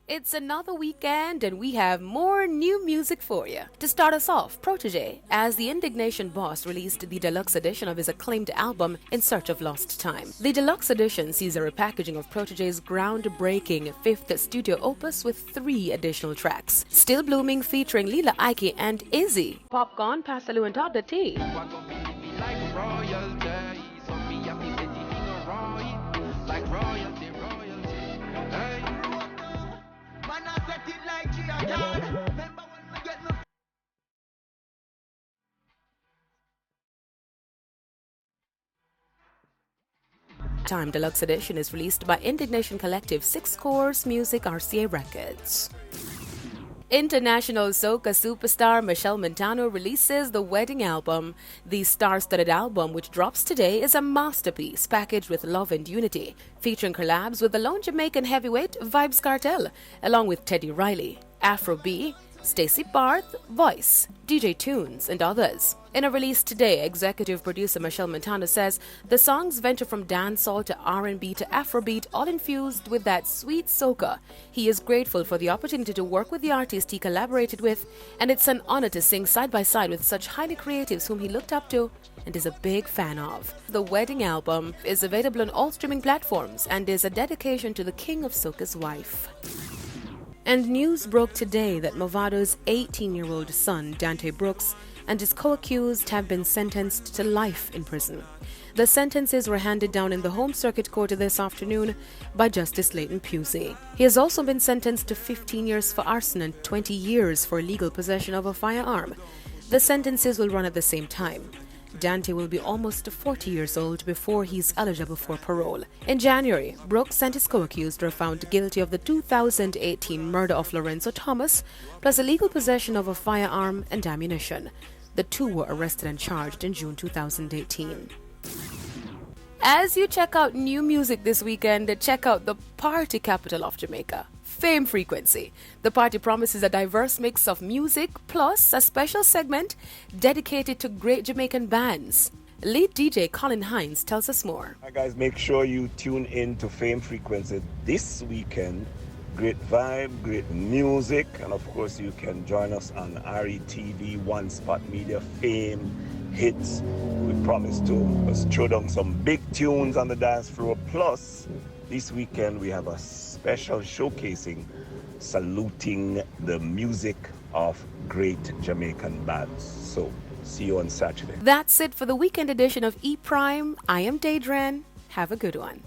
It's another weekend and we have more new music for you. To start us off, Proteje, as the Indignation boss, released the deluxe edition of his acclaimed album In Search of Lost Time. The deluxe edition sees a repackaging of Proteje's groundbreaking fifth studio opus with 3 additional tracks. Still Blooming featuring Lila Ike and Izzy. Popcorn, Passaloo and Todd the Tea. Time Deluxe Edition is released by Indignation Collective 6 Course Music RCA Records. International soca superstar Michelle Montano releases the Wedding album. The star-studded album, which drops today, is a masterpiece packaged with love and unity, featuring collabs with the lone Jamaican heavyweight Vybz Kartel, along with Teddy Riley, Afro B, Stacey Barth, Voice, DJ Tunes, and others. In a release today, executive producer Michelle Montano says the songs venture from dancehall to R&B to Afrobeat, all infused with that sweet soca. He is grateful for the opportunity to work with the artist he collaborated with, and it's an honor to sing side by side with such highly creatives whom he looked up to and is a big fan of. The Wedding album is available on all streaming platforms and is a dedication to the king of soca's wife. And news broke today that Movado's 18-year-old son, Dante Brooks, and his co-accused have been sentenced to life in prison. The sentences were handed down in the Home Circuit Court this afternoon by Justice Leighton Pusey. He has also been sentenced to 15 years for arson and 20 years for illegal possession of a firearm. The sentences will run at the same time. Dante will be almost 40 years old before he's eligible for parole. In January, Brooks and his co-accused were found guilty of the 2018 murder of Lorenzo Thomas, plus illegal possession of a firearm and ammunition. The two were arrested and charged in June 2018. As you check out new music this weekend, check out the party capital of Jamaica, Fame Frequency. The party promises a diverse mix of music plus a special segment dedicated to great Jamaican bands. Lead DJ Colin Hines tells us more. Hi guys, make sure you tune in to Fame Frequency this weekend. Great vibe, great music, and of course you can join us on RETV, One Spot Media, Fame Hits. We promise to throw down some big tunes on the dance floor. Plus, this weekend we have a special showcasing, saluting the music of great Jamaican bands. So, see you on Saturday. That's it for the weekend edition of E Prime. I am Daedran. Have a good one.